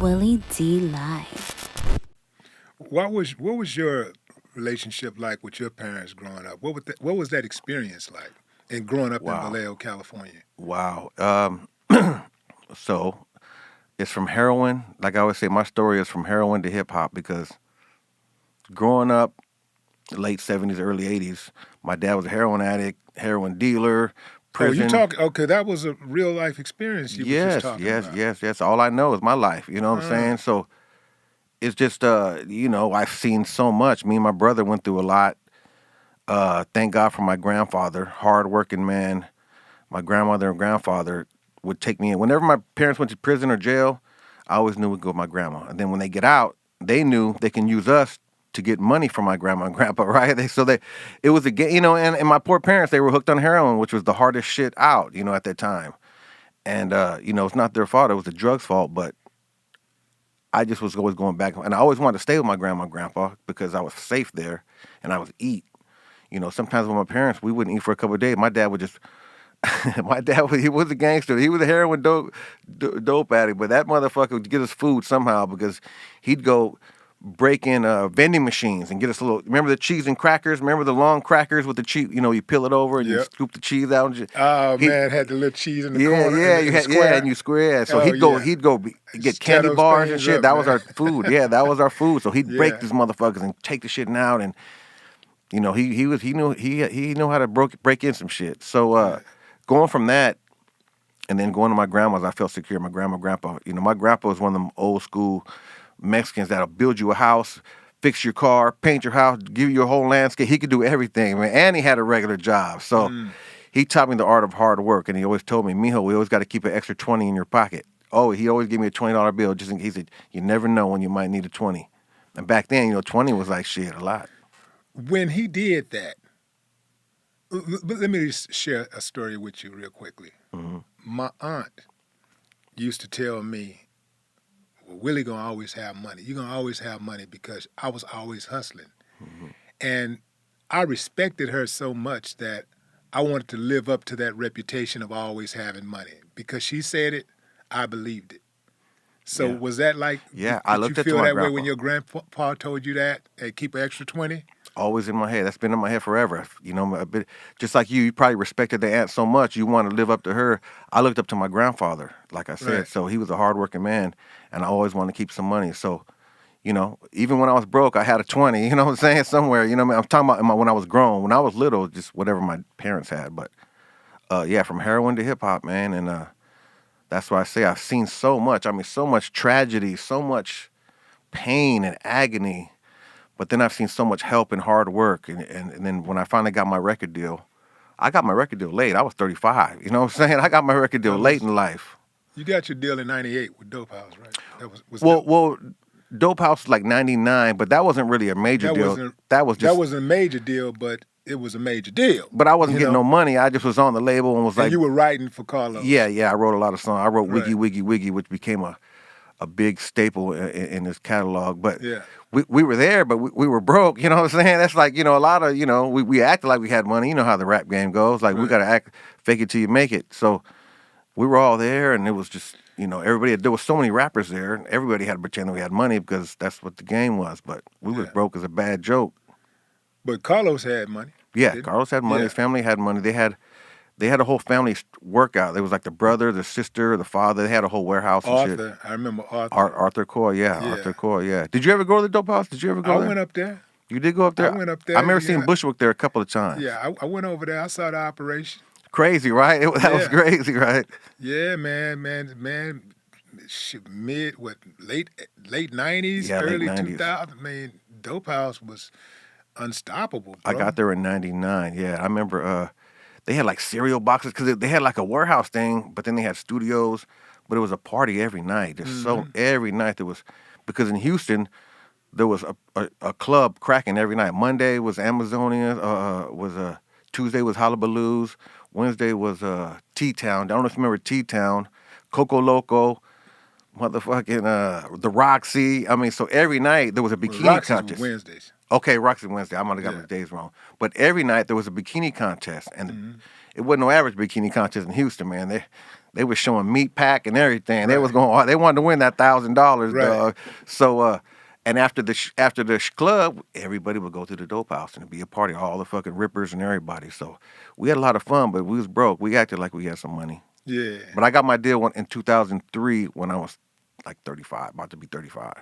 Willie D Live. What was your relationship like with your parents growing up? What was that experience like in growing up in Wow. Vallejo, California? Wow. So it's from heroin. Like I always say, my story is from heroin to hip hop because growing up, late 70s, early 80s, my dad was a heroin addict, heroin dealer, Oh, you prison. talk okay, that was a real life experience you were just Yes, talking yes, about. yes, yes. All I know is my life. You know what I'm Uh, saying? So it's just, I've seen so much. Me and my brother went through a lot. Thank God for my grandfather, hardworking man. My grandmother and grandfather would take me in. Whenever my parents went to prison or jail, I always knew we'd go with my grandma. And then when they get out, they knew they can use us to get money from my grandma and grandpa, right? It was a game, and my poor parents, they were hooked on heroin, which was the hardest shit out, at that time. And, it's not their fault. It was the drugs' fault, but I just was always going back. And I always wanted to stay with my grandma and grandpa because I was safe there and I was eat. Sometimes with my parents, we wouldn't eat for a couple of days. My dad would just he was a gangster. He was a heroin dope addict, but that motherfucker would get us food somehow because he'd go break in vending machines and get us a little. Remember the cheese and crackers? Remember the long crackers with the cheese? You peel it over and you yep. scoop the cheese out. Oh He, man, had the little cheese in the yeah, corner yeah, in you the had, yeah, and square. you square. So Oh yeah. he'd go get candy Shadows bars and pains shit. up, That was man. our food. Yeah, that was our food. So he'd break Yeah. these motherfuckers and take the shit out, and he knew how to break in some shit. So Yeah. going from that. And then going to my grandma's, I felt secure. My grandma, grandpa. My grandpa was one of them old school Mexicans that'll build you a house, fix your car, paint your house, give you your whole landscape. He could do everything, man. And he had a regular job. So Mm. he taught me the art of hard work. And he always told me, Mijo, we always got to keep an extra 20 in your pocket. Oh, he always gave me a $20 bill just in case. He said, you never know when you might need a 20. And back then, 20 was like shit, a lot. When he did that, let me just share a story with you real quickly. Mm-hmm. My aunt used to tell me, well, Willie gonna always have money. You're gonna always have money because I was always hustling. Mm-hmm. And I respected her so much that I wanted to live up to that reputation of always having money. Because she said it, I believed it. So Yeah. was that like, Yeah, I did you looked up to feel my that way when grandpa. your grandpa told you that? Hey, keep an extra 20? Always in my head. That's been in my head forever. A bit, just like you probably respected the aunt so much, you want to live up to her. I looked up to my grandfather, like I said. Right. So he was a hardworking man, and I always wanted to keep some money. So, even when I was broke, I had a 20, you know what I'm saying, somewhere. I'm talking about when I was grown. When I was little, just whatever my parents had. But, yeah, from heroin to hip-hop, man. And that's why I say I've seen so much. I mean, so much tragedy, so much pain and agony. But then I've seen so much help and hard work. And then when I finally got my record deal, I got my record deal late. I was 35. You know what I'm saying? I got my record deal That late was in life. You got your deal in '98 with Dope House, right? That was Well, Dope House was like 99, but that wasn't really a major that deal. wasn't That was that just, wasn't a major deal, but it was a major deal, but I wasn't you getting no know. money. I just was on the label and was And like, you were writing for yeah, Carlos, yeah, I wrote a lot of songs. I wrote Wiggy, right? Wiggy, Wiggy, which became a big staple in his catalog. But Yeah, we were there, but we were broke. You know what I'm saying? That's like, a lot of, we acted like we had money. You know how the rap game goes. Like, we right. got to fake it till you make it. So we were all there, and it was just, everybody, there was so many rappers there, and everybody had to pretend that we had money because that's what the game was. But we was Yeah. broke as a bad joke. But Carlos had money, Yeah, didn't Carlos had he? money. Yeah. His family had money. They had a whole family workout. There was like the brother, the sister, the father. They had a whole warehouse and shit. Arthur, I remember Arthur. Arthur Coy, yeah, Yeah, Arthur Coy, yeah. Did you ever go to the Dope House? Did you ever I go there? went up there. You did go up I there? went up I there. remember seeing Yeah, Bushwick there a couple of times. yeah. I went over there. I saw the operation. Crazy, right? That was Yeah, crazy, right? yeah, man. Mid what late '90s, Yeah, late early 90s. 2000s. Man, Dope House was unstoppable, I bro. got there in 99. Yeah, I remember they had like cereal boxes because they had like a warehouse thing, but then they had studios, but it was a party every night. Just so Hmm. every night there was, because in Houston, there was a club cracking every night. Monday was Amazonia, Tuesday was Hullabaloo's, Wednesday was T-Town. I don't know if you remember T-Town, Coco Loco, motherfucking the Roxy. I mean, so every night there was a Well, bikini Roxy's were contest. Wednesdays. Okay, Roxy Wednesday. I might have got my Yeah. days wrong. But every night there was a bikini contest, and Hmm. it wasn't no average bikini contest in Houston, man. They was showing meat pack and everything. Right. They was going. They wanted to win that $1,000, Right. dog. So, and after the club, everybody would go to the dope house and it'd be a party. All the fucking rippers and everybody. So we had a lot of fun, but we was broke. We acted like we had some money. Yeah. But I got my deal in 2003 when I was like 35, about to be 35.